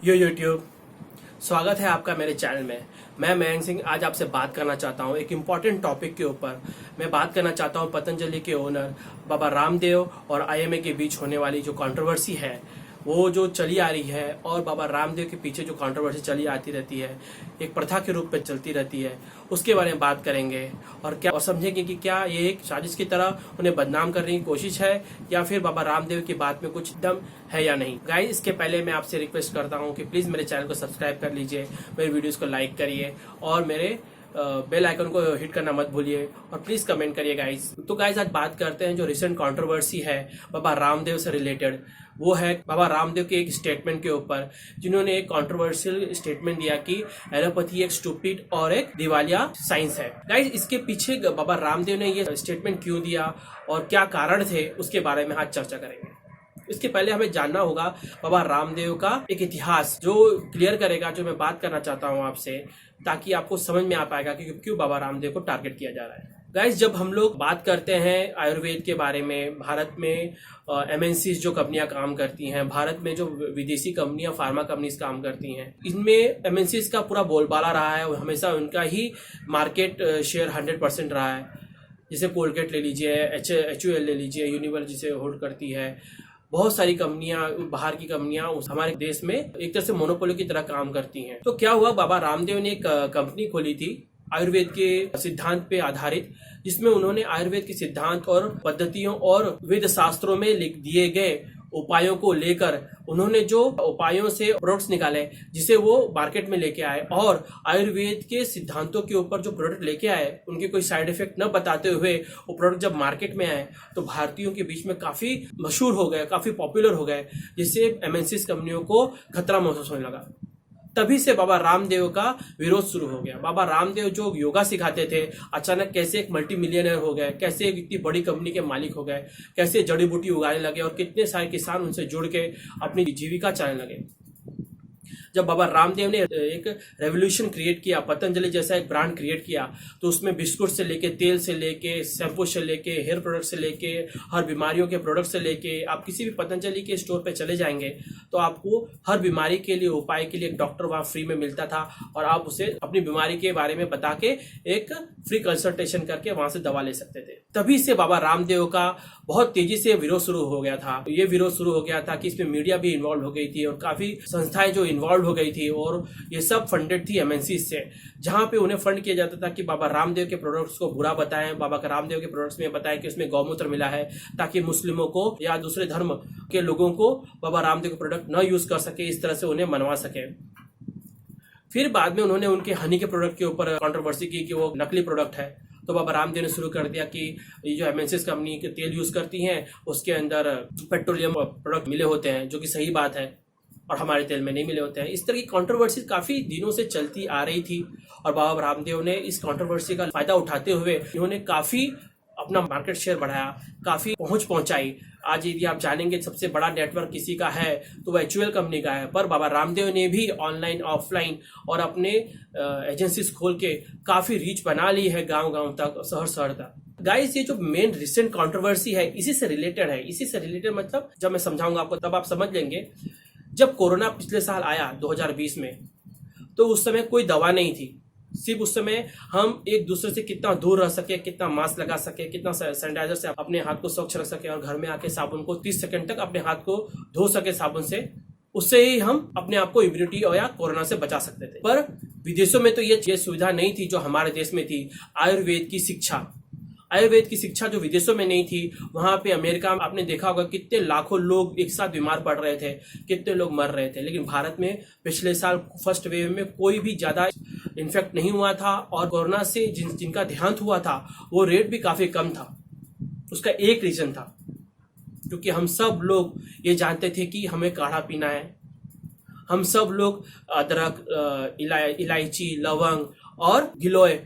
यो YouTube, स्वागत है आपका मेरे चैनल में। मैं मयंक सिंह आज आपसे बात करना चाहता हूँ एक इम्पॉर्टेंट टॉपिक के ऊपर। मैं बात करना चाहता हूँ पतंजलि के ओनर बाबा रामदेव और आईएमए के बीच होने वाली जो कंट्रोवर्सी है वो जो चली आ रही है, और बाबा रामदेव के पीछे जो कंट्रोवर्सी चली आती रहती है, एक प्रथा के रूप में चलती रहती है, उसके बारे में बात करेंगे और समझेंगे कि क्या ये एक साजिश की तरह उन्हें बदनाम करने की कोशिश है या फिर बाबा रामदेव की बात में कुछ दम है या नहीं। गाइस, इसके पहले मैं आपसे रिक्वेस्ट करता हूँ कि प्लीज मेरे चैनल को सब्सक्राइब कर लीजिए, मेरे वीडियोस को लाइक करिए और मेरे बेल आइकन को हिट करना मत भूलिए और प्लीज कमेंट करिए गाइस। तो गाइस, आज बात करते हैं जो रिसेंट कंट्रोवर्सी है बाबा रामदेव से रिलेटेड। वो है बाबा रामदेव के एक स्टेटमेंट के ऊपर, जिन्होंने एक कंट्रोवर्शियल स्टेटमेंट दिया कि एलोपैथी एक स्टूपिड और एक दिवालिया साइंस है। गाइस, इसके पीछे बाबा रामदेव ने ये स्टेटमेंट क्यों दिया और क्या कारण थे, उसके बारे में आज चर्चा करेंगे। इसके पहले हमें जानना होगा बाबा रामदेव का एक इतिहास जो क्लियर करेगा जो मैं बात करना चाहता हूं आपसे, ताकि आपको समझ में आ पाएगा कि क्यों बाबा रामदेव को टारगेट किया जा रहा है। गाइस, जब हम लोग बात करते हैं आयुर्वेद के बारे में, भारत में एमएनसीज जो कंपनियां काम करती हैं, भारत में जो विदेशी कंपनियां फार्मा कंपनीज काम करती हैं, इनमें एमएनसीज का पूरा बोलबाला रहा है और हमेशा उनका ही मार्केट शेयर 100% रहा है। जैसे कोलगेट ले लीजिए, HUL ले लीजिए, यूनिवर जिसे होल्ड करती है। बहुत सारी कंपनियां, बाहर की कंपनियां हमारे देश में एक तरह से मोनोपोली की तरह काम करती हैं। तो क्या हुआ, बाबा रामदेव ने एक कंपनी खोली थी आयुर्वेद के सिद्धांत पे आधारित, जिसमें उन्होंने आयुर्वेद के सिद्धांत और पद्धतियों और वेद शास्त्रों में लिख दिए गए उपायों को लेकर उन्होंने जो उपायों से प्रोडक्ट्स निकाले, जिसे वो मार्केट में लेके आए, और आयुर्वेद के सिद्धांतों के ऊपर जो प्रोडक्ट लेके आए उनके कोई साइड इफेक्ट न बताते हुए वो प्रोडक्ट जब मार्केट में आए तो भारतीयों के बीच में काफी मशहूर हो गए, काफी पॉपुलर हो गए, जिससे एमएनसीज कंपनियों को खतरा महसूस होने लगा। तभी से बाबा रामदेव का विरोध शुरू हो गया। बाबा रामदेव जो योगा सिखाते थे, अचानक कैसे एक मल्टी मिलियनर हो गए, कैसे एक इतनी बड़ी कंपनी के मालिक हो गए, कैसे जड़ी बूटी उगाने लगे और कितने सारे किसान उनसे जुड़ के अपनी जीविका चलाने लगे। जब बाबा रामदेव ने एक रेवोल्यूशन क्रिएट किया, पतंजलि जैसा एक ब्रांड क्रिएट किया, तो उसमें बिस्कुट से लेके, तेल से लेके, शैम्पू से लेके, हेयर प्रोडक्ट से लेके, हर बीमारियों के प्रोडक्ट से लेके, आप किसी भी पतंजलि के स्टोर पे चले जाएंगे तो आपको हर बीमारी के लिए, उपाय के लिए एक डॉक्टर वहां फ्री में मिलता था और आप उसे अपनी बीमारी के बारे में बता के एक फ्री कंसल्टेशन करके वहां से दवा ले सकते थे। तभी से बाबा रामदेव का बहुत तेजी से विरोध शुरू हो गया था। ये विरोध शुरू हो गया था कि इसमें मीडिया भी इन्वॉल्व हो गई थी और काफी संस्थाएं जो इन्वॉल्व हो गई थी, और ये सब फंडेड थी एमएनसी से, जहां पे उन्हें फंड किया जाता था कि बाबा रामदेव के प्रोडक्ट्स को बुरा बताएं, बाबा रामदेव के प्रोडक्ट्स में बताएं कि उसमें गौमूत्र मिला है, ताकि मुस्लिमों को या दूसरे धर्म के लोगों को बाबा रामदेव के प्रोडक्ट न यूज कर सके, इस तरह से उन्हें मनवा सके। फिर बाद में उन्होंने उनके हनी के प्रोडक्ट के ऊपर कंट्रोवर्सी की कि वो नकली प्रोडक्ट है, तो बाबा रामदेव ने शुरू कर दिया कि ये जो एमएनसीज कंपनी के तेल यूज करती हैं उसके अंदर पेट्रोलियम प्रोडक्ट मिले होते हैं, जो कि सही बात है, और हमारे तेल में नहीं मिले होते हैं। इस तरह की कंट्रोवर्सी काफी दिनों से चलती आ रही थी और बाबा रामदेव ने इस कंट्रोवर्सी का फायदा उठाते हुए इन्होंने काफी अपना मार्केट शेयर बढ़ाया, काफी पहुंच पहुंचाई। आज यदि आप जानेंगे सबसे बड़ा नेटवर्क किसी का है तो वह HUL कंपनी का है, पर बाबा रामदेव ने भी ऑनलाइन, ऑफलाइन और अपने एजेंसीज खोल के काफी रीच बना ली है, गांव गांव तक, शहर शहर तक। गाइस, ये जो मेन रिसेंट कंट्रोवर्सी है इसी से रिलेटेड है। इसी से रिलेटेड मतलब जब मैं समझाऊंगा आपको तब आप समझ लेंगे। जब कोरोना पिछले साल आया 2020 में, तो उस समय कोई दवा नहीं थी। सिर्फ उस समय हम एक दूसरे से कितना दूर रह सके, कितना मास्क लगा सके, कितना सैनिटाइजर से अपने हाथ को स्वच्छ रख सके और घर में आके साबुन को 30 सेकंड तक अपने हाथ को धो सके साबुन से, उससे ही हम अपने आप को इम्यूनिटी या कोरोना से बचा सकते थे। पर विदेशों में तो ये सुविधा नहीं थी जो हमारे देश में थी। आयुर्वेद की शिक्षा जो विदेशों में नहीं थी, वहां पे अमेरिका में आपने देखा होगा कितने लाखों लोग एक साथ बीमार पड़ रहे थे, कितने लोग मर रहे थे। लेकिन भारत में पिछले साल फर्स्ट वेव में कोई भी ज्यादा इन्फेक्ट नहीं हुआ था, और कोरोना से जिनका देहांत हुआ था वो रेट भी काफी कम था। उसका एक रीजन था, क्योंकि हम सब लोग ये जानते थे कि हमें काढ़ा पीना है। हम सब लोग अदरक, इलायची, लवंग और गिलोय,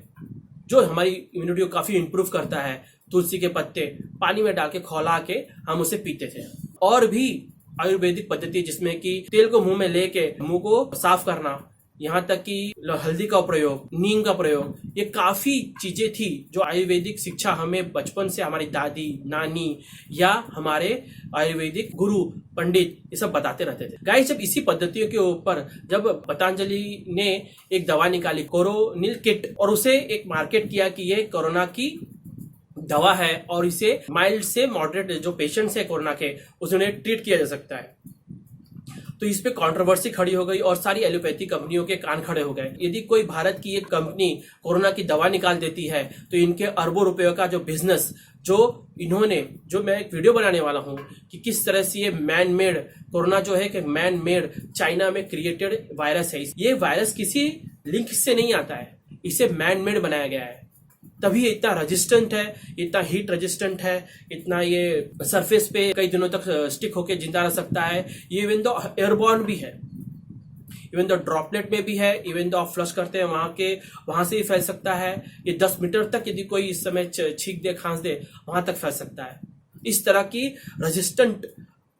जो हमारी इम्यूनिटी को काफी इंप्रूव करता है, तुलसी के पत्ते पानी में डाल के खौला के हम उसे पीते थे। और भी आयुर्वेदिक पद्धति जिसमें कि तेल को मुंह में लेके मुंह को साफ करना, यहाँ तक कि हल्दी का प्रयोग, नीम का प्रयोग, ये काफी चीजें थी जो आयुर्वेदिक शिक्षा हमें बचपन से हमारी दादी, नानी या हमारे आयुर्वेदिक गुरु, पंडित ये सब बताते रहते थे। गाइस, जब इसी पद्धतियों के ऊपर जब पतंजलि ने एक दवा निकाली कोरोनिल किट, और उसे एक मार्केट किया कि ये कोरोना की दवा है और इसे माइल्ड से मॉडरेट जो पेशेंट्स है कोरोना के, उन्हें ट्रीट किया जा सकता है, तो इस पे कंट्रोवर्सी खड़ी हो गई और सारी एलोपैथी कंपनियों के कान खड़े हो गए। यदि कोई भारत की एक कंपनी कोरोना की दवा निकाल देती है तो इनके अरबों रुपयों का जो बिजनेस, जो मैं एक वीडियो बनाने वाला हूं कि किस तरह से ये मैन मेड कोरोना जो है कि मैन मेड चाइना में क्रिएटेड वायरस है। ये वायरस किसी लिंक से नहीं आता है, इसे मैन मेड बनाया गया है, तभी ये इतना रेजिस्टेंट है, इतना हीट रेजिस्टेंट है, इतना ये सरफेस पे कई दिनों तक स्टिक होकर जिंदा रह सकता है। ये इवन दो एयरबॉर्न भी है, इवन दो ड्रॉपलेट में भी है, इवन दो आप फ्लश करते हैं वहां से भी फैल सकता है। ये 10 मीटर तक यदि कोई इस समय छींक दे, खांस दे, वहां तक फैल सकता है। इस तरह की रेजिस्टेंट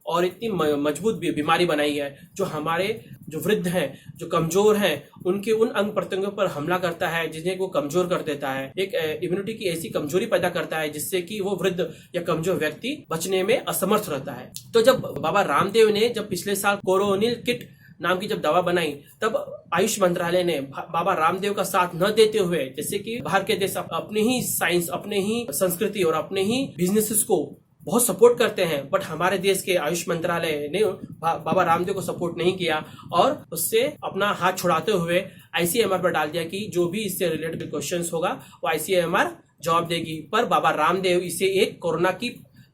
और इतनी मजबूत बीमारी बनाई है जो हमारे जो वृद्ध हैं, जो कमजोर हैं, उनके उन अंग प्रत्यंगों पर हमला करता है, जिन्हें वो कमजोर कर देता है। एक इम्यूनिटी की ऐसी कमजोरी पैदा करता है जिससे कि वो वृद्ध या कमजोर व्यक्ति बचने में असमर्थ रहता है। तो जब बाबा रामदेव ने जब पिछले साल कोरोनिल किट नाम की जब दवा बनाई, तब आयुष मंत्रालय ने बाबा रामदेव का साथ न देते हुए, जैसे कि बाहर के देश अपने ही साइंस, अपने ही संस्कृति और अपने ही बिजनेसेस को बहुत सपोर्ट करते हैं, बट हमारे देश के आयुष मंत्रालय ने बाबा रामदेव को सपोर्ट नहीं किया और उससे अपना हाथ छुड़ाते हुए आईसीएमआर पर डाल दिया कि जो भी इससे रिलेटेड क्वेश्चंस होगा वो आईसीएमआर जवाब देगी। पर बाबा रामदेव इसे एक कोरोना की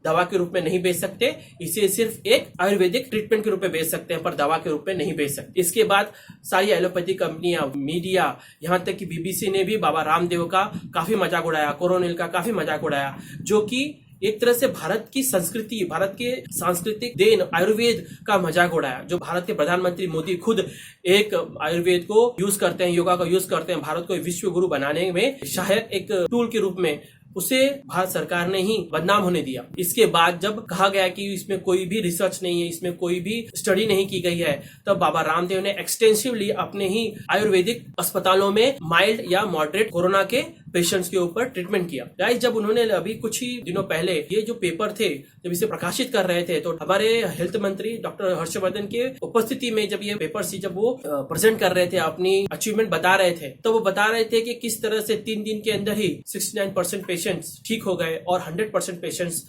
दवा के रूप में नहीं बेच सकते, इसे सिर्फ एक आयुर्वेदिक ट्रीटमेंट के रूप में बेच सकते हैं, पर दवा के रूप में नहीं बेच सकते। इसके बाद सारी एलोपैथी कंपनियां, मीडिया, यहाँ तक कि बीबीसी ने भी बाबा रामदेव का काफी मजाक उड़ाया, कोरोनिल का काफी मजाक उड़ाया, जो कि एक तरह से भारत की संस्कृति, भारत के सांस्कृतिक देन आयुर्वेद का मजाक उड़ाया। जो भारत के प्रधानमंत्री मोदी खुद एक आयुर्वेद को यूज करते हैं, योगा का यूज करते हैं, भारत को विश्व गुरु बनाने में सहायक एक टूल के रूप में, उसे भारत सरकार ने ही बदनाम होने दिया। इसके बाद जब कहा गया कि इसमें कोई भी रिसर्च नहीं है, इसमें कोई भी स्टडी नहीं की गई है, तब बाबा रामदेव ने एक्सटेंसिवली अपने ही आयुर्वेदिक अस्पतालों में माइल्ड या मॉडरेट कोरोना के पेशेंट्स के ऊपर ट्रीटमेंट किया। गाइस, जब उन्होंने अभी कुछ ही दिनों पहले ये जो पेपर थे जब इसे प्रकाशित कर रहे थे, तो हमारे हेल्थ मंत्री डॉक्टर हर्षवर्धन के उपस्थिति में जब ये पेपर जब वो प्रेजेंट कर रहे थे, अपनी अचीवमेंट बता रहे थे, तो वो बता रहे थे कि किस तरह से 3 दिन के अंदर ही 69% पेशेंट्स ठीक हो गए और 100% पेशेंट्स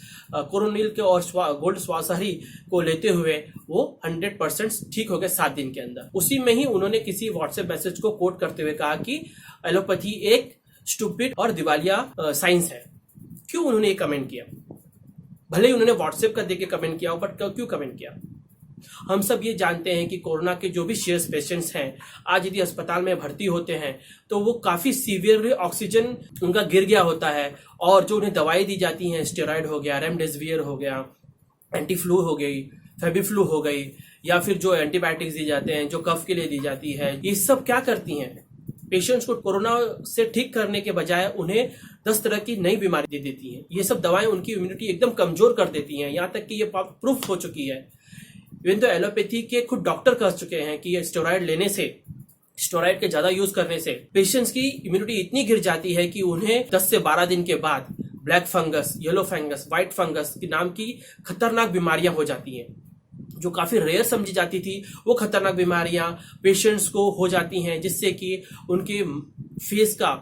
कोरोनिल के और गोल्ड स्वासारी को लेते हुए वो 100% ठीक हो गए 7 दिन के अंदर। उसी में ही उन्होंने किसी व्हाट्सएप मैसेज को कोट करते हुए कहा कि एलोपैथी एक स्टूपिड और दिवालिया साइंस है। क्यों उन्होंने ये कमेंट किया? भले ही उन्होंने व्हाट्सएप का देके कमेंट किया हो, बट क्यों कमेंट किया? हम सब ये जानते हैं कि कोरोना के जो भी सीरियस पेशेंट्स हैं, आज यदि अस्पताल में भर्ती होते हैं तो वो काफी सीवियरली ऑक्सीजन उनका गिर गया होता है, और जो उन्हें दवाई दी जाती हैं, स्टेरॉइड हो गया, रेमडेसिविर हो गया, एंटी फ्लू हो गई, फेबिफ्लू हो गई, या फिर जो एंटीबायोटिक्स दी जाते हैं, जो कफ के लिए दी जाती है, ये सब क्या करती हैं? पेशेंट्स को कोरोना से ठीक करने के बजाय उन्हें 10 तरह की नई बीमारी दे देती हैं। ये सब दवाएं उनकी इम्यूनिटी एकदम कमजोर कर देती हैं, यहाँ तक कि ये प्रूफ हो चुकी है। इवन तो एलोपैथी के खुद डॉक्टर कह चुके हैं कि ये स्टेरॉइड लेने से, स्टेरॉइड के ज्यादा यूज करने से पेशेंट्स की इम्यूनिटी इतनी गिर जाती है कि उन्हें 10 से 12 दिन के बाद black fungus, yellow fungus, white fungus की नाम की खतरनाक बीमारियां हो जाती हैं। जो काफी रेयर समझी जाती थी, वो खतरनाक बीमारियां पेशेंट्स को हो जाती हैं, जिससे कि उनके फेस का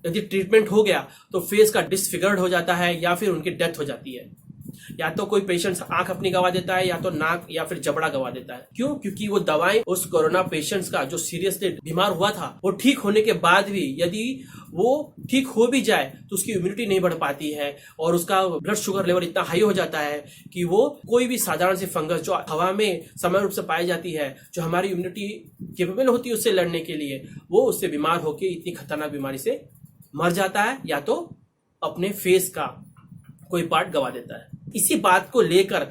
यदि ट्रीटमेंट हो गया तो फेस का डिसफिगर्ड हो जाता है, या फिर उनकी डेथ हो जाती है। या तो कोई पेशेंट आंख अपनी गवा देता है, या तो नाक या फिर जबड़ा गवा देता है। क्यों? क्योंकि वो दवाएं उस कोरोना पेशेंट्स का जो सीरियसली बीमार हुआ था, वो ठीक होने के बाद भी यदि वो ठीक हो भी जाए तो उसकी इम्यूनिटी नहीं बढ़ पाती है, और उसका ब्लड शुगर लेवल इतना हाई हो जाता है कि वो कोई भी साधारण सी फंगस जो हवा में समय रूप से पाई जाती है, जो हमारी इम्यूनिटी केपेबल होती है उससे लड़ने के लिए, वो उससे बीमार होकर इतनी खतरनाक बीमारी से मर जाता है, या तो अपने फेस का कोई पार्ट गवा देता है। इसी बात को लेकर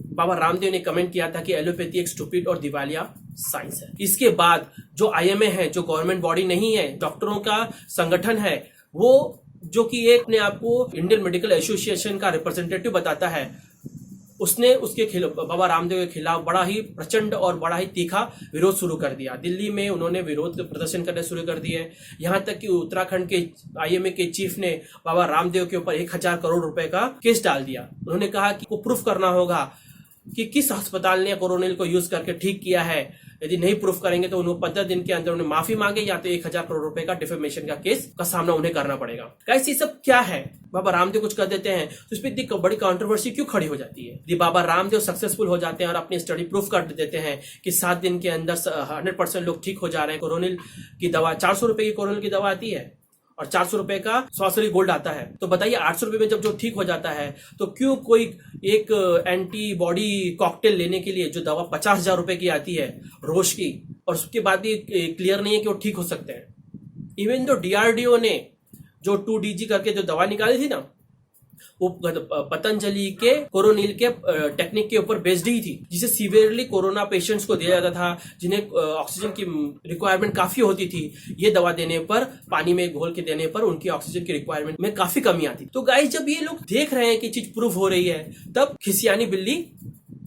बाबा रामदेव ने कमेंट किया था कि एलोपैथी एक स्टूपिड और दिवालिया साइंस है। इसके बाद जो आईएमए है, जो गवर्नमेंट बॉडी नहीं है, डॉक्टरों का संगठन है, वो जो कि एक अपने आप को इंडियन मेडिकल एसोसिएशन का रिप्रेजेंटेटिव बताता है, उसने उसके खिलाफ, बाबा रामदेव के खिलाफ बड़ा ही प्रचंड और बड़ा ही तीखा विरोध शुरू कर दिया। दिल्ली में उन्होंने विरोध प्रदर्शन करने शुरू कर दिए। यहाँ तक कि उत्तराखंड के आईएमए के चीफ ने बाबा रामदेव के ऊपर 1000 करोड़ रुपए का केस डाल दिया। उन्होंने कहा कि को प्रूफ करना होगा कि किस अस्पताल ने कोरोनिल को यूज करके ठीक किया है। यदि नहीं प्रूफ करेंगे तो उन्हें 15 दिन के अंदर उन्हें माफी मांगे या तो 1000 करोड़ रुपए का डिफेमेशन का केस का सामना उन्हें करना पड़ेगा। गाइस, ये सब क्या है? बाबा रामदेव कुछ कर देते हैं तो इस पर इतनी बड़ी कंट्रोवर्सी क्यों खड़ी हो जाती है? यदि बाबा रामदेव सक्सेसफुल हो जाते हैं और अपनी स्टडी प्रूफ कर देते हैं कि 7 दिन के अंदर 100% लोग ठीक हो जा रहे हैं, कोरोनिल की दवा 400 रुपए की कोरोनिल की दवा आती है और 400 रुपए का सॉसरी गोल्ड आता है, तो बताइए 800 रुपए में जब जो ठीक हो जाता है तो क्यों कोई एक एंटीबॉडी कॉकटेल लेने के लिए जो दवा 50,000 रुपए की आती है रोज की, और उसके बाद भी क्लियर नहीं है कि वो ठीक हो सकते हैं। इवन तो डीआरडीओ ने जो 2DG करके जो दवा निकाली थी ना, वो पतंजलि के कोरोनिल के टेक्निक के ऊपर बेस्ड ही थी, जिसे सीवियरली कोरोना पेशेंट्स को दिया जाता था, जिन्हें ऑक्सीजन की रिक्वायरमेंट काफी होती थी। ये दवा देने पर, पानी में घोल के देने पर उनकी ऑक्सीजन की रिक्वायरमेंट में काफी कमी आती। तो गाइस, जब ये लोग देख रहे हैं कि चीज प्रूफ हो रही है, तब खिसियानी बिल्ली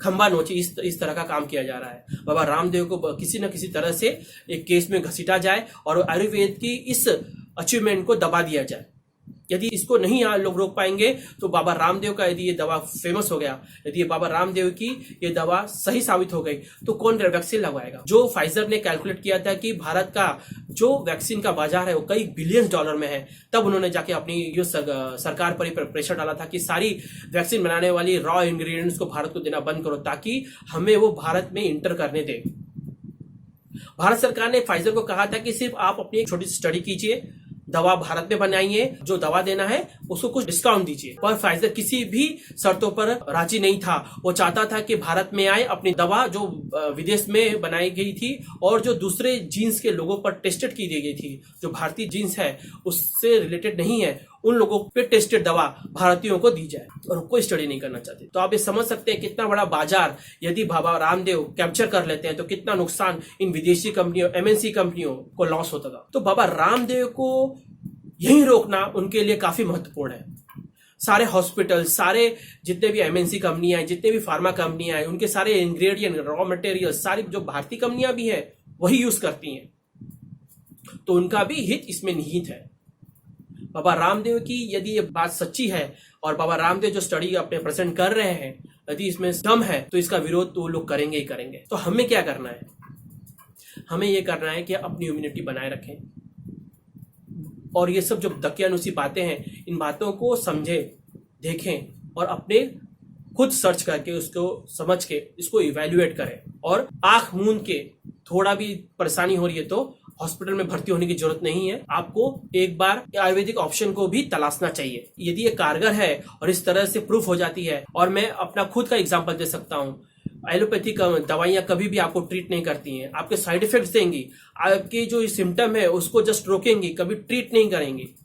खंबा नोची इस तरह का काम किया जा रहा है। बाबा रामदेव को किसी न किसी तरह से एक केस में घसीटा जाए और आयुर्वेद की इस अचीवमेंट को दबा दिया जाए। यदि इसको नहीं लोग रोक पाएंगे तो बाबा रामदेव का, यदि ये दवा फेमस हो गया, यदि ये बाबा रामदेव की ये दवा सही साबित हो गई, तो कौन वैक्सीन लगवाएगा? जो फाइजर ने कैलकुलेट किया था कि भारत का जो वैक्सीन का बाजार है वो कई बिलियन डॉलर में है, तब उन्होंने जाके अपनी जो सरकार पर ही प्रेशर डाला था कि सारी वैक्सीन बनाने वाली रॉ इंग्रेडिएंट्स को भारत को देना बंद करो, ताकि हमें वो भारत में इंटर करने दे। भारत सरकार ने फाइजर को कहा था कि सिर्फ आप अपनी एक छोटी सी स्टडी कीजिए, दवा भारत में बनाइए, जो दवा देना है उसको कुछ डिस्काउंट दीजिए। पर फाइजर किसी भी शर्तों पर राजी नहीं था। वो चाहता था कि भारत में आए, अपनी दवा जो विदेश में बनाई गई थी और जो दूसरे जीन्स के लोगों पर टेस्टेड की गई थी, जो भारतीय जीन्स है उससे रिलेटेड नहीं है, उन लोगों पे टेस्टेड दवा भारतीयों को दी जाए, और कोई स्टडी नहीं करना चाहते। तो आप ये समझ सकते हैं कितना बड़ा बाजार यदि बाबा रामदेव कैप्चर कर लेते हैं तो कितना नुकसान इन विदेशी कंपनियों, एमएनसी कंपनियों को लॉस होता था। तो बाबा रामदेव को यही रोकना उनके लिए काफी महत्वपूर्ण है। सारे हॉस्पिटल, सारे जितने भी एमएनसी कंपनियां, जितने भी फार्मा कंपनियां हैं, उनके सारे इंग्रेडिएंट, रॉ मटेरियल, सारी जो भारतीय कंपनियां भी हैं वही यूज करती हैं, तो उनका भी हित इसमें निहित है। बाबा रामदेव की यदि ये बात सच्ची है और बाबा रामदेव जो स्टडी अपने प्रेजेंट कर रहे हैं, यदि इसमें दम है, तो इसका विरोध तो लोग करेंगे ही करेंगे। तो हमें क्या करना है? हमें ये करना है कि अपनी इम्यूनिटी बनाए रखें, और ये सब जो दकियानुसी बातें हैं, इन बातों को समझें, देखें और अपने खुद सर्च करके उसको समझ के इसको इवेल्युएट करें, और आंख मूंद के थोड़ा भी परेशानी हो रही है तो हॉस्पिटल में भर्ती होने की जरूरत नहीं है। आपको एक बार आयुर्वेदिक ऑप्शन को भी तलाशना चाहिए। यदि ये कारगर है और इस तरह से प्रूफ हो जाती है, और मैं अपना खुद का एग्जांपल दे सकता हूँ, एलोपैथिक दवाइयां कभी भी आपको ट्रीट नहीं करती हैं, आपके साइड इफेक्ट्स देंगी, आपके जो सिम्टम है उसको जस्ट रोकेंगी, कभी ट्रीट नहीं करेंगी।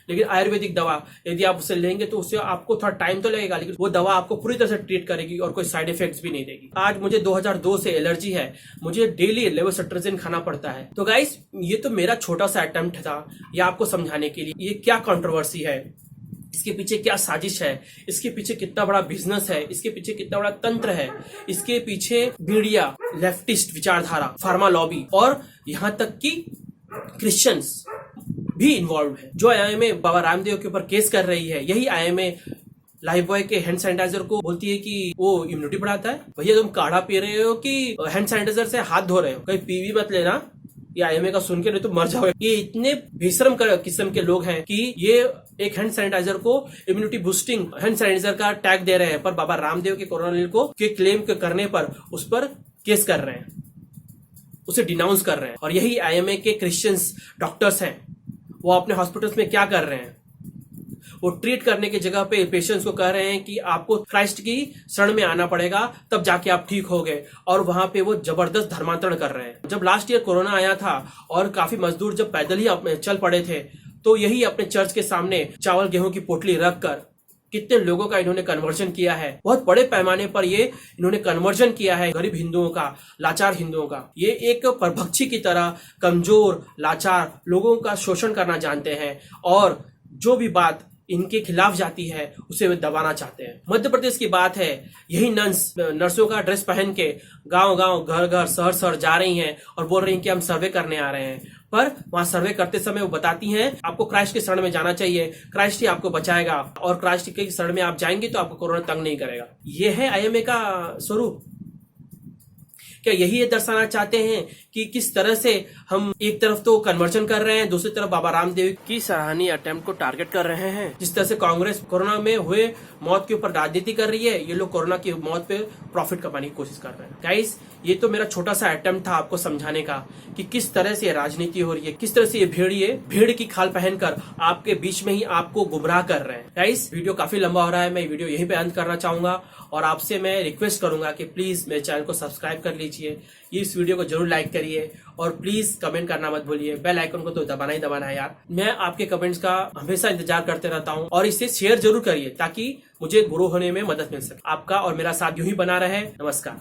लेकिन आयुर्वेदिक दवा यदि आप उसे लेंगे तो उससे आपको थोड़ा टाइम तो लगेगा, लेकिन वो दवा आपको पूरी तरह से ट्रीट करेगी और कोई साइड इफेक्ट्स भी नहीं देगी। आज मुझे 2002 से एलर्जी है, मुझे डेली लेवोसिट्राजिन खाना पड़ता है। तो गाइस, ये तो मेरा छोटा सा अटेम्प्ट था ये आपको समझाने के लिए ये क्या कंट्रोवर्सी है, इसके पीछे क्या साजिश है, इसके पीछे कितना बड़ा बिजनेस है, इसके पीछे कितना बड़ा तंत्र है, इसके पीछे मीडिया, लेफ्टिस्ट विचारधारा, फार्मा लॉबी और यहाँ तक कि क्रिश्चियंस भी इन्वॉल्व है। जो आईएमए बाबा रामदेव के ऊपर केस कर रही है, यही आईएमए लाइफ बॉय के हैंड सैनिटाइजर को बोलती है कि वो इम्यूनिटी बढ़ाता है। भैया, तुम काढ़ा पी रहे हो कि हैंड सैनिटाइजर से हाथ धो रहे हो? कहीं पीवी मत लेना, ये आईएमए का सुन के नहीं तो मर जाओगे। ये इतने भीषण किस्म के लोग हैं कि ये एक हैंड सैनिटाइजर को इम्यूनिटी बूस्टिंग हैंड सैनिटाइजर का टैग दे रहे हैं, पर बाबा रामदेव के कोरोनिल को के क्लेम करने पर उस पर केस कर रहे हैं, उसे डिनाउंस कर रहे हैं। और यही आईएमए के क्रिश्चियंस डॉक्टर्स हैं, वो अपने हॉस्पिटल्स में क्या कर रहे हैं? वो ट्रीट करने की जगह पे पेशेंट्स को कह रहे हैं कि आपको क्राइस्ट की शरण में आना पड़ेगा, तब जाके आप ठीक होगे, और वहां पे वो जबरदस्त धर्मांतरण कर रहे हैं। जब लास्ट ईयर कोरोना आया था और काफी मजदूर जब पैदल ही चल पड़े थे, तो यही अपने चर्च के सामने चावल गेहूं की पोटली रखकर कितने लोगों का इन्होंने कन्वर्जन किया है। बहुत बड़े पैमाने पर ये इन्होंने कन्वर्जन किया है गरीब हिंदुओं का, लाचार हिंदुओं का। ये एक परभक्षी की तरह कमजोर लाचार लोगों का शोषण करना जानते हैं, और जो भी बात इनके खिलाफ जाती है उसे वे दबाना चाहते हैं। मध्य प्रदेश की बात है, यही नर्सों का ड्रेस पहन के गांव गांव घर घर शहर शहर जा रही हैं और बोल रही हैं कि हम सर्वे करने आ रहे हैं। पर वहां सर्वे करते समय वो बताती हैं आपको क्राइस्ट के शरण में जाना चाहिए, क्राइस्ट ही आपको बचाएगा और क्राइस्ट के शरण में आप जाएंगे तो आपको कोरोना तंग नहीं करेगा। ये है आईएमए का स्वरूप। क्या यही ये दर्शाना चाहते हैं कि किस तरह से हम एक तरफ तो कन्वर्जन कर रहे हैं, दूसरी तरफ बाबा रामदेव की सराहनीय अटेम्प्ट को टारगेट कर रहे हैं। जिस तरह से कांग्रेस कोरोना में हुए मौत के ऊपर राजनीति कर रही है, ये लोग कोरोना की मौत पे प्रॉफिट कमाने की कोशिश कर रहे हैं। गाइस, ये तो मेरा छोटा सा अटेम्प्ट था आपको समझाने का कि किस तरह से राजनीति हो रही है, किस तरह से ये भेड़ की खाल पहनकर आपके बीच में ही आपको गुमराह कर रहे हैं। गाइस, वीडियो काफी लंबा हो रहा है, मैं वीडियो यहीं पे अंत करना चाहूंगा और आपसे मैं रिक्वेस्ट करूंगा कि प्लीज मेरे चैनल को सब्सक्राइब कर लीजिए, इस वीडियो को जरूर लाइक करिए और प्लीज कमेंट करना मत भूलिए। बेल आइकन को तो दबाना ही दबाना है यार। मैं आपके कमेंट्स का हमेशा इंतजार करते रहता हूं और इसे शेयर जरूर करिए ताकि मुझे गुरु होने में मदद मिल सके। आपका और मेरा साथ यूं ही बना रहे। नमस्कार।